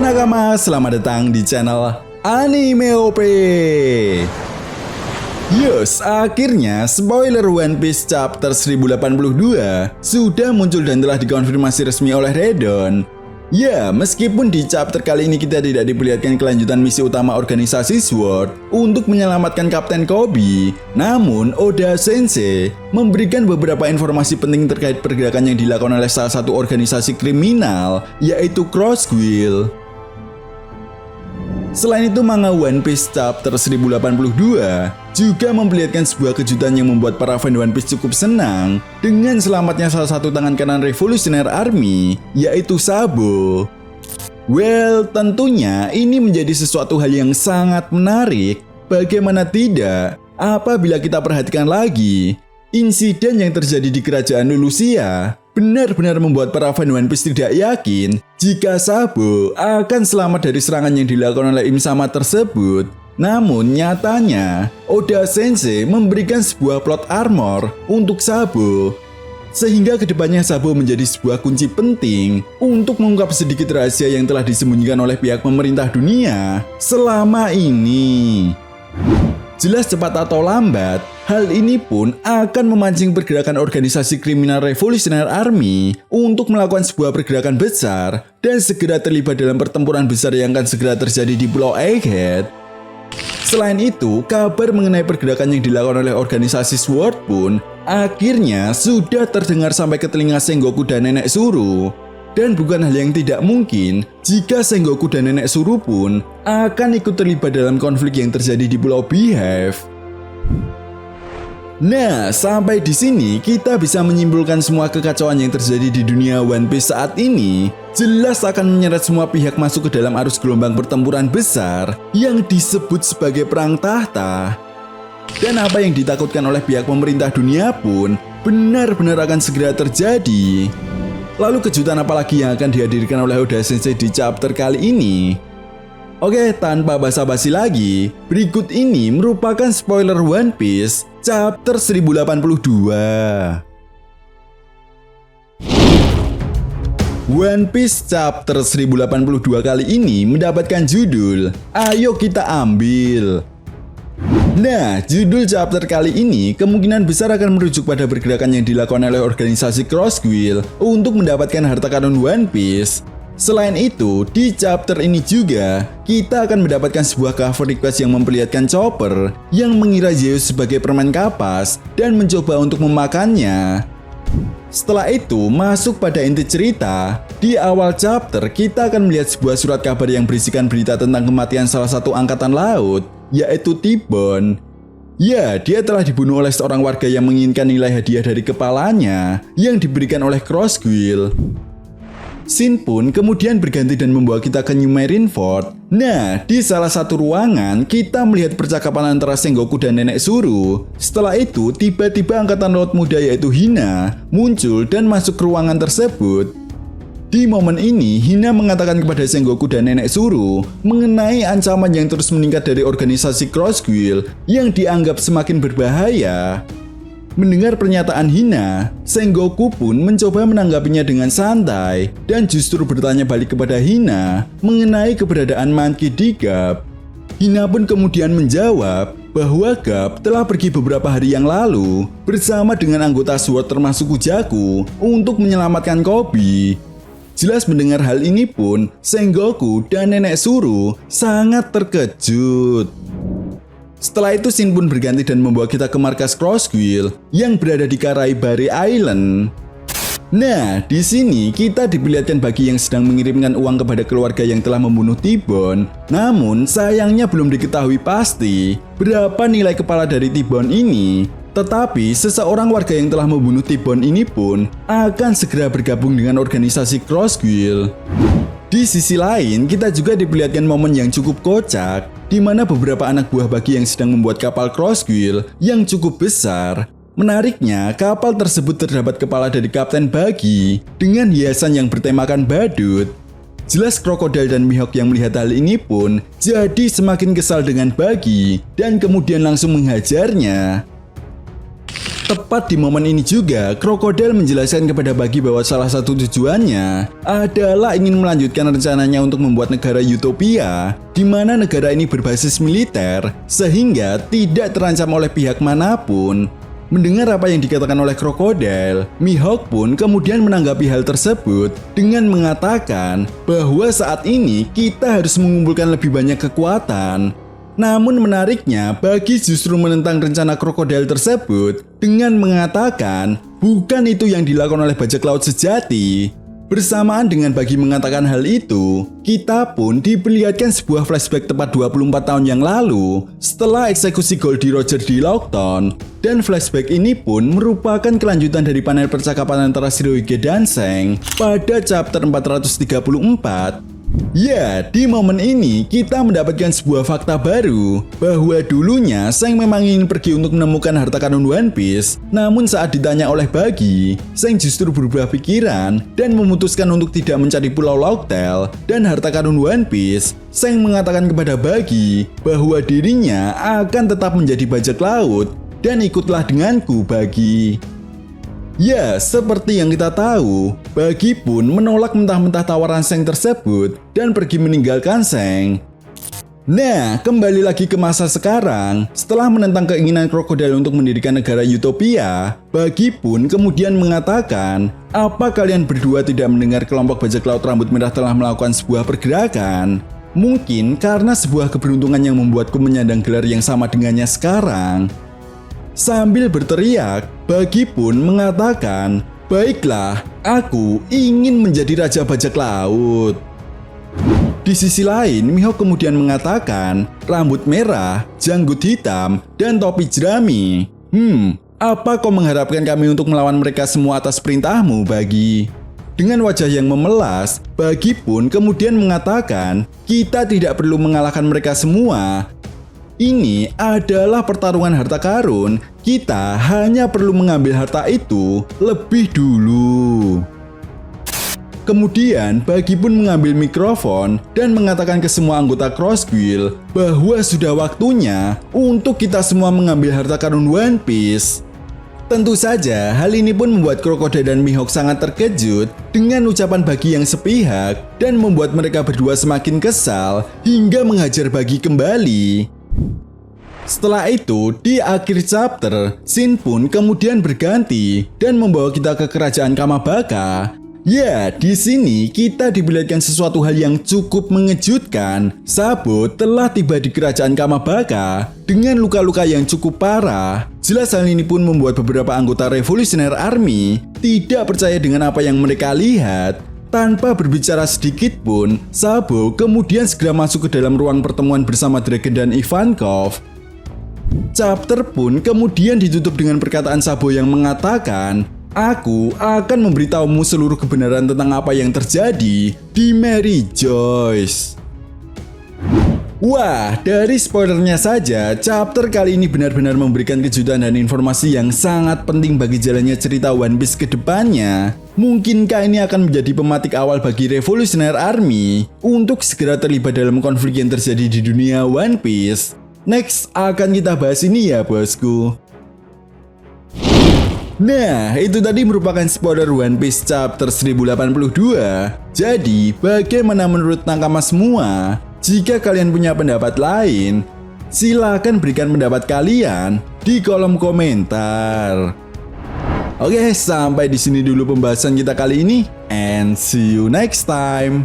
nakama, selamat datang di channel Anime OP. Yes, akhirnya spoiler One Piece chapter 1082 sudah muncul dan telah dikonfirmasi resmi oleh Redon. Ya, meskipun di chapter kali ini kita tidak diperlihatkan kelanjutan misi utama organisasi SWORD untuk menyelamatkan Kapten Koby, namun Oda Sensei memberikan beberapa informasi penting terkait pergerakan yang dilakukan oleh salah satu organisasi kriminal, yaitu Cross Guild. Selain itu, manga One Piece chapter 1082 juga memperlihatkan sebuah kejutan yang membuat para fan One Piece cukup senang dengan selamatnya salah satu tangan kanan Revolutionary Army, yaitu Sabo. Well, tentunya ini menjadi sesuatu hal yang sangat menarik. Bagaimana tidak apabila kita perhatikan lagi, insiden yang terjadi di kerajaan Lulusia benar-benar membuat para fan One Piece tidak yakin jika Sabo akan selamat dari serangan yang dilakukan oleh Im Sama tersebut. Namun nyatanya, Oda Sensei memberikan sebuah plot armor untuk Sabo, sehingga kedepannya Sabo menjadi sebuah kunci penting untuk mengungkap sedikit rahasia yang telah disembunyikan oleh pihak pemerintah dunia selama ini. Jelas cepat atau lambat, hal ini pun akan memancing pergerakan organisasi kriminal Revolutionary Army untuk melakukan sebuah pergerakan besar dan segera terlibat dalam pertempuran besar yang akan segera terjadi di Pulau Egghead. Selain itu, kabar mengenai pergerakan yang dilakukan oleh organisasi SWORD pun akhirnya sudah terdengar sampai ke telinga Sengoku dan Nenek Suru. Dan bukan hal yang tidak mungkin jika Sengoku dan Nenek Suru pun akan ikut terlibat dalam konflik yang terjadi di Pulau Beehive. Nah, sampai di sini kita bisa menyimpulkan semua kekacauan yang terjadi di dunia One Piece saat ini jelas akan menyeret semua pihak masuk ke dalam arus gelombang pertempuran besar yang disebut sebagai perang tahta. Dan apa yang ditakutkan oleh pihak pemerintah dunia pun benar-benar akan segera terjadi. Lalu kejutan apa lagi yang akan dihadirkan oleh Oda Sensei di chapter kali ini? Oke, tanpa basa-basi lagi, berikut ini merupakan spoiler One Piece chapter 1082. One Piece chapter 1082 kali ini mendapatkan judul Ayo Kita Ambil. Nah, judul chapter kali ini kemungkinan besar akan merujuk pada pergerakan yang dilakukan oleh organisasi Cross Guild untuk mendapatkan harta karun One Piece. Selain itu, di chapter ini juga kita akan mendapatkan sebuah cover request yang memperlihatkan Chopper yang mengira Zeus sebagai permen kapas dan mencoba untuk memakannya. Setelah itu, masuk pada inti cerita. Di awal chapter, kita akan melihat sebuah surat kabar yang berisikan berita tentang kematian salah satu angkatan laut, yaitu T-Bone. Ya, dia telah dibunuh oleh seorang warga yang menginginkan nilai hadiah dari kepalanya yang diberikan oleh Cross Guild. Scene pun kemudian berganti dan membawa kita ke New Marineford. Nah, di salah satu ruangan kita melihat percakapan antara Sengoku dan Nenek Suru. Setelah itu, tiba-tiba angkatan laut muda yaitu Hina muncul dan masuk ke ruangan tersebut. Di momen ini, Hina mengatakan kepada Sengoku dan Nenek Suru mengenai ancaman yang terus meningkat dari organisasi Cross Guild yang dianggap semakin berbahaya. Mendengar pernyataan Hina, Sengoku pun mencoba menanggapinya dengan santai dan justru bertanya balik kepada Hina mengenai keberadaan Monkey D. Garp. Hina pun kemudian menjawab bahwa Garp telah pergi beberapa hari yang lalu bersama dengan anggota SWORD termasuk Kujaku untuk menyelamatkan Koby. Jelas mendengar hal ini pun, Sengoku dan Nenek Suru sangat terkejut. Setelah itu scene pun berganti dan membawa kita ke markas Cross Guild yang berada di Karaibari Island. Nah, di sini kita diperlihatkan Buggy yang sedang mengirimkan uang kepada keluarga yang telah membunuh T-Bone. Namun sayangnya belum diketahui pasti berapa nilai kepala dari T-Bone ini. Tetapi seseorang warga yang telah membunuh T-Bone ini pun akan segera bergabung dengan organisasi Cross Guild. Di sisi lain, kita juga diperlihatkan momen yang cukup kocak, di mana beberapa anak buah Buggy yang sedang membuat kapal Cross Guild yang cukup besar. Menariknya, kapal tersebut terdapat kepala dari Kapten Buggy dengan hiasan yang bertemakan badut. Jelas Krokodil dan Mihawk yang melihat hal ini pun jadi semakin kesal dengan Buggy dan kemudian langsung menghajarnya. Tepat di momen ini juga, Crocodile menjelaskan kepada Buggy bahwa salah satu tujuannya adalah ingin melanjutkan rencananya untuk membuat negara utopia, di mana negara ini berbasis militer, sehingga tidak terancam oleh pihak manapun. Mendengar apa yang dikatakan oleh Crocodile, Mihawk pun kemudian menanggapi hal tersebut dengan mengatakan bahwa saat ini kita harus mengumpulkan lebih banyak kekuatan. Namun menariknya, Buggy justru menentang rencana Crocodile tersebut dengan mengatakan bukan itu yang dilakukan oleh bajak laut sejati. Bersamaan dengan Buggy mengatakan hal itu, kita pun diperlihatkan sebuah flashback tepat 24 tahun yang lalu setelah eksekusi Goldie Roger di Lockton. Dan flashback ini pun merupakan kelanjutan dari panel percakapan antara Shirohige dan Zheng pada chapter 434. Ya, di momen ini kita mendapatkan sebuah fakta baru bahwa dulunya Zheng memang ingin pergi untuk menemukan harta karun One Piece. Namun saat ditanya oleh Buggy, Zheng justru berubah pikiran dan memutuskan untuk tidak mencari Pulau Locktail dan harta karun One Piece. Zheng mengatakan kepada Buggy bahwa dirinya akan tetap menjadi bajak laut dan ikutlah denganku, Buggy. Ya, seperti yang kita tahu, Buggy pun menolak mentah-mentah tawaran Zheng tersebut dan pergi meninggalkan Zheng. Nah, kembali lagi ke masa sekarang, setelah menentang keinginan Crocodile untuk mendirikan negara utopia, Buggy pun kemudian mengatakan, apa kalian berdua tidak mendengar kelompok bajak laut rambut merah telah melakukan sebuah pergerakan? Mungkin karena sebuah keberuntungan yang membuatku menyandang gelar yang sama dengannya sekarang. Sambil berteriak, Buggy pun mengatakan, baiklah, aku ingin menjadi raja bajak laut. Di sisi lain, Mihawk kemudian mengatakan, rambut merah, janggut hitam, dan topi jerami. Apa kau mengharapkan kami untuk melawan mereka semua atas perintahmu, Buggy? Dengan wajah yang memelas, Buggy pun kemudian mengatakan, kita tidak perlu mengalahkan mereka semua. Ini adalah pertarungan harta karun, kita hanya perlu mengambil harta itu lebih dulu. Kemudian Buggy pun mengambil mikrofon dan mengatakan ke semua anggota Cross Guild bahwa sudah waktunya untuk kita semua mengambil harta karun One Piece. Tentu saja hal ini pun membuat Crocodile dan Mihawk sangat terkejut dengan ucapan Buggy yang sepihak dan membuat mereka berdua semakin kesal hingga menghajar Buggy kembali. Setelah itu, di akhir chapter, Shin pun kemudian berganti dan membawa kita ke kerajaan Kamabaka. Ya, di sini kita diperlihatkan sesuatu hal yang cukup mengejutkan. Sabo telah tiba di kerajaan Kamabaka dengan luka-luka yang cukup parah. Jelas hal ini pun membuat beberapa anggota Revolutionary Army tidak percaya dengan apa yang mereka lihat. Tanpa berbicara sedikit pun, Sabo kemudian segera masuk ke dalam ruang pertemuan bersama Dragon dan Ivankov. Chapter pun kemudian ditutup dengan perkataan Sabo yang mengatakan, aku akan memberitahumu seluruh kebenaran tentang apa yang terjadi di Mary Joyce. Wah, dari spoilernya saja, chapter kali ini benar-benar memberikan kejutan dan informasi yang sangat penting bagi jalannya cerita One Piece ke depannya. Mungkinkah ini akan menjadi pematik awal bagi Revolutionary Army untuk segera terlibat dalam konflik yang terjadi di dunia One Piece? Next, akan kita bahas ini ya bosku. Nah, itu tadi merupakan spoiler One Piece chapter 1082. Jadi, bagaimana menurut nakama semua? Jika kalian punya pendapat lain, silakan berikan pendapat kalian di kolom komentar. Oke, sampai di sini dulu pembahasan kita kali ini, and see you next time.